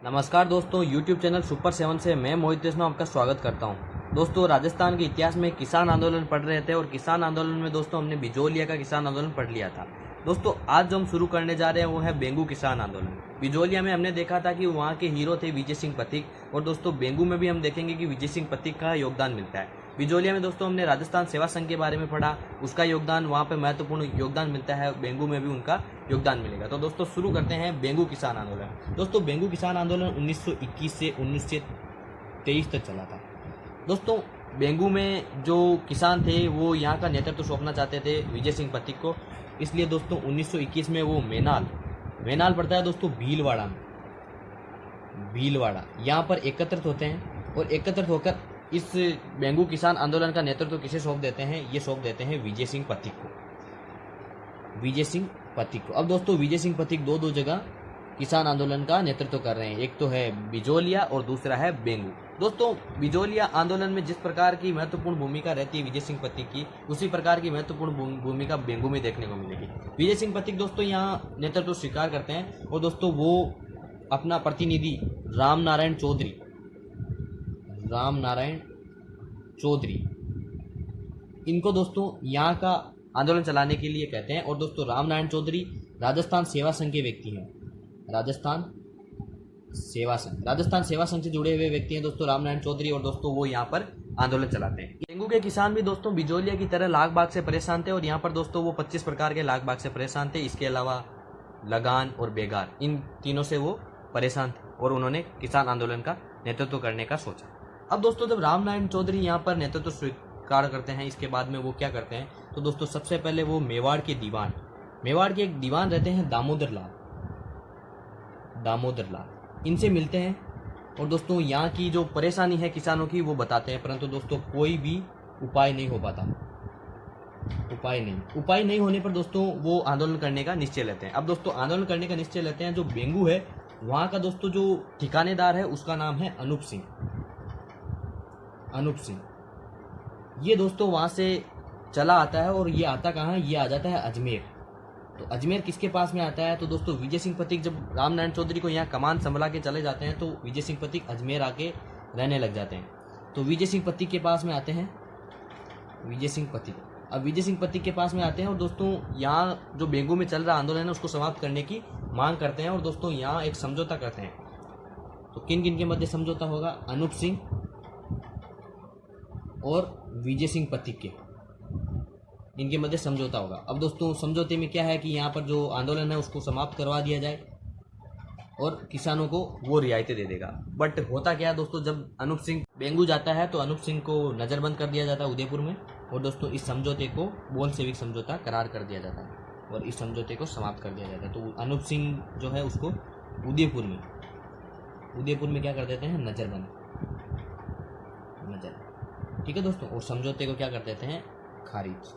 नमस्कार दोस्तों, YouTube channel super 7 से मैं मोहित देशनो आपका स्वागत करता हूं। दोस्तों, राजस्थान के इतिहास में किसान आंदोलन पढ़ रहे थे और किसान आंदोलन में दोस्तों हमने बिजोलिया का किसान आंदोलन पढ़ लिया था। दोस्तों, आज जो हम शुरू करने जा रहे हैं वो है बेंगू किसान आंदोलन। बिजोलिया में हमने देखा था कि वहाँ के हीरो थे विजय सिंह पथिक, और दोस्तों बेंगू में भी हम देखेंगे कि विजय सिंह पथिक का योगदान मिलता है। बिजोलिया में दोस्तों हमने राजस्थान सेवा संघ के बारे में पढ़ा, उसका योगदान वहाँ पे महत्वपूर्ण योगदान मिलता है। बेंगू में भी उनका योगदान मिलेगा। तो दोस्तों शुरू करते हैं बेंगू किसान आंदोलन। दोस्तों बेंगू किसान आंदोलन 1921 से 1923 तक चला था। दोस्तों बेंगू में जो किसान थे वो यहाँ का नेतृत्व सौंपना चाहते थे विजय सिंह पथिक को, इसलिए दोस्तों 1921 में वो मेनाल पड़ता है दोस्तों भीलवाड़ा में। भीलवाड़ा यहाँ पर एकत्रित होते हैं और एकत्रित होकर इस बेंगू किसान आंदोलन का नेतृत्व किसे सौंप देते हैं? ये सौंप देते हैं विजय सिंह पथिक को। विजय सिंह पथिक को। अब दोस्तों विजय सिंह पथिक दो जगह किसान आंदोलन का नेतृत्व कर रहे हैं, एक तो है बिजोलिया और दूसरा है बेंगू। दोस्तों बिजोलिया आंदोलन में जिस प्रकार की महत्वपूर्ण भूमिका रहती है विजय सिंह पथिक की, उसी प्रकार की महत्वपूर्ण भूमिका बेंगू में देखने को मिलेगी। विजय सिंह पथिक दोस्तों यहाँ नेतृत्व स्वीकार करते हैं और दोस्तों वो अपना प्रतिनिधि राम नारायण चौधरी इनको दोस्तों यहाँ का आंदोलन चलाने के लिए कहते हैं। और दोस्तों राम नारायण चौधरी राजस्थान सेवा संघ के व्यक्ति हैं। राजस्थान सेवा संघ से जुड़े हुए व्यक्ति हैं दोस्तों राम नारायण चौधरी, और दोस्तों वो यहाँ पर आंदोलन चलाते हैं। बेंगू के किसान भी दोस्तों बिजोलिया की तरह लाख बाग से परेशान थे, और यहाँ पर दोस्तों वो 25 प्रकार के लाख बाग से परेशान थे। इसके अलावा लगान और बेगार, इन तीनों से वो परेशान थे और उन्होंने किसान आंदोलन का नेतृत्व करने का सोचा। अब दोस्तों जब राम नारायण चौधरी यहाँ पर नेतृत्व स्वीकार करते हैं, इसके बाद में वो क्या करते हैं? तो दोस्तों सबसे पहले वो मेवाड़ के एक दीवान रहते हैं दामोदर लाल, इनसे मिलते हैं और दोस्तों यहाँ की जो परेशानी है किसानों की वो बताते हैं, परंतु दोस्तों कोई भी उपाय नहीं हो पाता। उपाय नहीं होने पर दोस्तों वो आंदोलन करने का निश्चय लेते हैं। अब दोस्तों आंदोलन करने का निश्चय लेते हैं। जो बेंगू है वहाँ का दोस्तों जो ठिकानेदार है उसका नाम है अनूप सिंह। ये दोस्तों वहाँ से चला आता है और ये आता कहाँ है? ये आ जाता है अजमेर। तो अजमेर किसके पास में आता है? तो दोस्तों विजय सिंह पथिक जब राम नारायण चौधरी को यहाँ कमान संभला के चले जाते हैं तो विजय सिंह पथिक अजमेर आके रहने लग जाते हैं। तो विजय सिंह पथिक के पास में आते हैं अब विजय सिंह पथिक के पास में आते हैं और दोस्तों यहाँ जो बेंगू में चल रहा आंदोलन है उसको समाप्त करने की मांग करते हैं और दोस्तों यहाँ एक समझौता करते हैं। तो किन किन के मध्य समझौता होगा? अनूप सिंह और विजय सिंह पथिक के, इनके मध्य समझौता होगा। अब दोस्तों समझौते में क्या है कि यहाँ पर जो आंदोलन है उसको समाप्त करवा दिया जाए और किसानों को वो रियायतें दे देगा। बट होता क्या है दोस्तों, जब अनूप सिंह बेंगू जाता है तो अनूप सिंह को नज़रबंद कर दिया जाता है उदयपुर में, और दोस्तों इस समझौते को बोलसेविक समझौता करार कर दिया जाता है और इस समझौते को समाप्त कर दिया जाता है। तो अनूप सिंह जो है उसको उदयपुर में क्या कर देते हैं? नज़रबंद। ठीक है दोस्तों, और समझौते को क्या कर देते हैं? खारिज।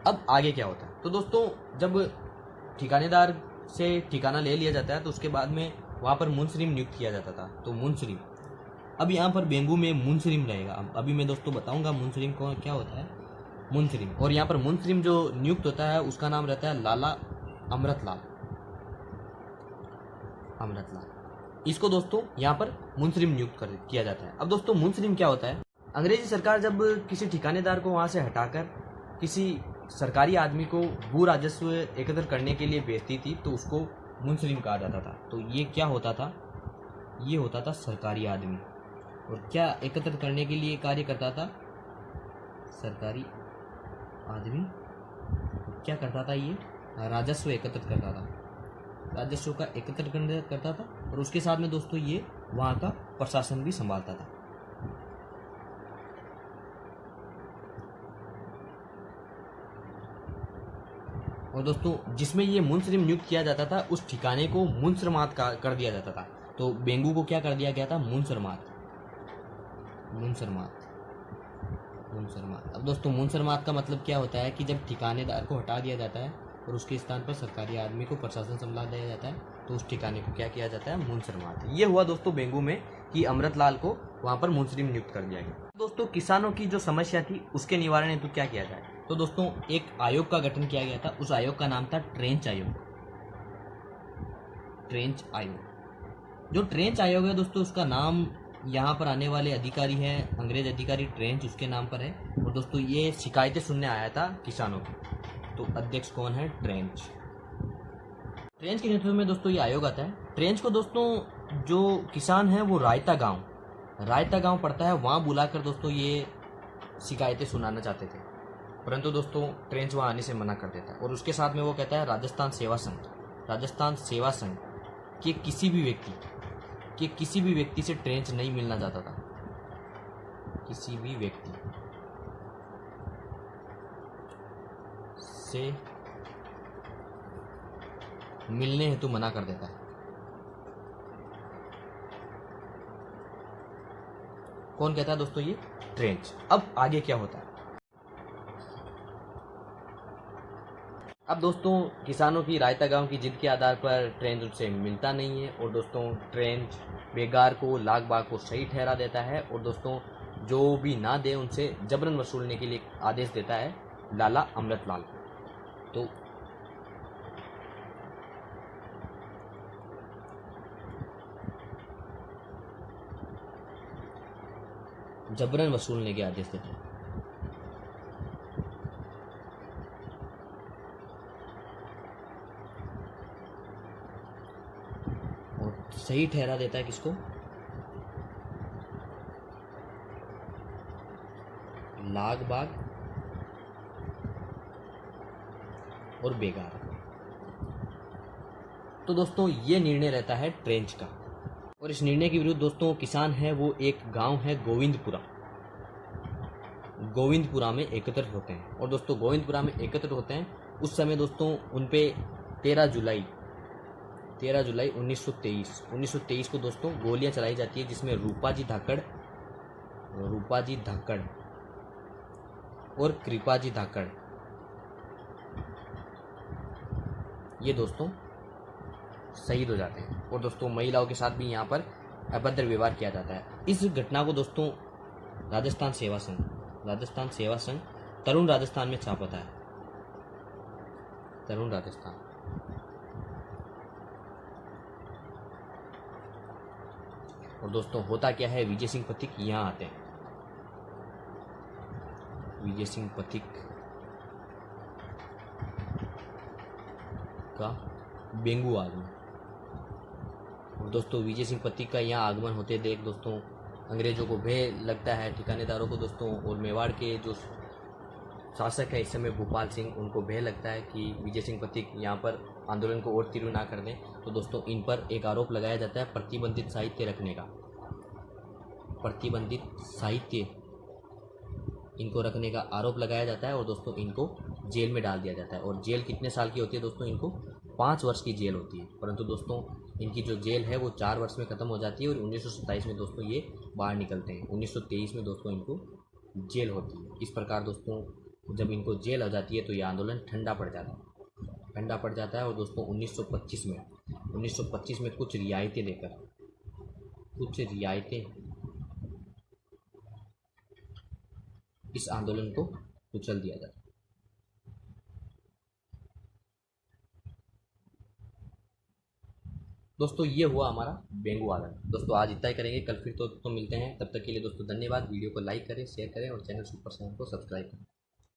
अब आगे क्या होता है? तो दोस्तों जब ठिकानेदार से ठिकाना ले लिया जाता है तो उसके बाद में वहाँ पर मुंसरिम नियुक्त किया जाता था। तो मुंसरिम, अब यहाँ पर बेंगू में मुंसरिम रहेगा। अभी मैं दोस्तों बताऊंगा मुंसरिम को क्या होता है। मुंसरिम, और यहाँ पर मुंसरिम जो नियुक्त होता है उसका नाम रहता है लाला अमृतलाल। इसको दोस्तों यहाँ पर मुंसरिम नियुक्त किया जाता है। अब दोस्तों मुंसरिम क्या होता है? अंग्रेजी सरकार जब किसी ठिकानेदार को वहाँ से हटाकर किसी सरकारी आदमी को भू राजस्व एकत्र करने के लिए भेजती थी तो उसको मुंसरिम कहा जाता था। तो ये क्या होता था? ये होता था सरकारी आदमी, और क्या एकत्र करने के लिए कार्य करता था? सरकारी आदमी क्या करता था? ये राजस्व एकत्रित करता था, राजस्व का एकत्र करता था, और उसके साथ में दोस्तों ये वहाँ का प्रशासन भी संभालता था। और दोस्तों जिसमें ये मुंसरिम नियुक्त किया जाता था उस ठिकाने को मुंसरमात कर दिया जाता था। तो बेंगू को क्या कर दिया गया था? मुंसरमात। अब दोस्तों मुंसरमात का मतलब क्या होता है कि जब ठिकानेदार को हटा दिया जाता है और उसके स्थान पर सरकारी आदमी को प्रशासन संभाल दिया जाता है तो उस ठिकाने को क्या किया जाता है? मुंसरमात। ये हुआ दोस्तों बेंगू में कि अमृतलाल को वहाँ पर मुंसरिम नियुक्त कर दिया गया। दोस्तों किसानों की जो समस्या थी उसके निवारण हेतु क्या किया जाए? तो दोस्तों एक आयोग का गठन किया गया था। उस आयोग का नाम था ट्रेंच आयोग। ट्रेंच आयोग। जो ट्रेंच आयोग है दोस्तों, उसका नाम यहाँ पर आने वाले अधिकारी हैं अंग्रेज अधिकारी ट्रेंच, उसके नाम पर है। और दोस्तों ये शिकायतें सुनने आया था किसानों की। तो अध्यक्ष कौन है? ट्रेंच। ट्रेंच के नेतृत्व में दोस्तों ये आयोग आता है। ट्रेंच को दोस्तों जो किसान है वो रायता गांव पड़ता है, वहाँ बुलाकर दोस्तों ये शिकायतें सुनाना चाहते थे, परंतु दोस्तों ट्रेंच वहाँ आने से मना कर देता है। और उसके साथ में वो कहता है राजस्थान सेवा संघ के किसी भी व्यक्ति से ट्रेंच नहीं मिलना चाहता था। किसी भी व्यक्ति से मिलने हेतु मना कर देता है। कौन कहता है दोस्तों? ये ट्रेंच। अब आगे क्या होता है? अब दोस्तों किसानों की रायता गांव की जिद के आधार पर ट्रेंच उनसे मिलता नहीं है, और दोस्तों ट्रेंच बेगार को लाग बाग को सही ठहरा देता है, और दोस्तों जो भी ना दे उनसे जबरन वसूलने के लिए आदेश देता है लाला अमृतलाल। तो जबरन वसूलने के आदेश देते हैं। और सही ठहरा देता है किसको? लाग बाग और बेगार। तो दोस्तों ये निर्णय रहता है ट्रेंच का, और इस निर्णय के विरुद्ध दोस्तों किसान है वो एक गांव है गोविंदपुरा में एकत्रित होते हैं। और दोस्तों गोविंदपुरा में एकत्रित होते हैं उस समय दोस्तों उन पे 13 जुलाई 1923 को दोस्तों गोलियां चलाई जाती है, जिसमें रूपाजी धाकड़ और कृपाजी धाकड़ ये दोस्तों शहीद हो जाते हैं। और दोस्तों महिलाओं के साथ भी यहाँ पर अभद्र व्यवहार किया जाता है। इस घटना को दोस्तों राजस्थान सेवा संघ तरुण राजस्थान में छापता है। तरुण राजस्थान। और दोस्तों होता क्या है? विजय सिंह पथिक यहाँ आते हैं। विजय सिंह पथिक का बेंगू आगमन। और दोस्तों विजय सिंह पथिक का यहाँ आगमन होते देख दोस्तों अंग्रेजों को भय लगता है, ठिकानेदारों को दोस्तों, और मेवाड़ के जो शासक है इस समय भूपाल सिंह, उनको भय लगता है कि विजय सिंह पथिक यहाँ पर आंदोलन को और तीव्र ना कर दें। तो दोस्तों इन पर एक आरोप लगाया जाता है प्रतिबंधित साहित्य रखने का। प्रतिबंधित साहित्य इनको रखने का आरोप लगाया जाता है, और दोस्तों इनको जेल में डाल दिया जाता है। और जेल कितने साल की होती है दोस्तों? इनको 5 वर्ष की जेल होती है, परंतु दोस्तों इनकी जो जेल है वो 4 वर्ष में ख़त्म हो जाती है, और 1927 में दोस्तों ये बाहर निकलते हैं। 1923 में दोस्तों इनको जेल होती है। इस प्रकार दोस्तों जब इनको जेल हो जाती है तो ये आंदोलन ठंडा पड़ जाता है। और दोस्तों 1925 में कुछ रियायतें इस आंदोलन को कुचल दिया जाता है। दोस्तों ये हुआ हमारा बेंगू आंदोलन। दोस्तों आज इतना ही करेंगे, कल फिर तो मिलते हैं। तब तक के लिए दोस्तों धन्यवाद। वीडियो को लाइक करें, शेयर करें और चैनल सुपर 7 को सब्सक्राइब करें।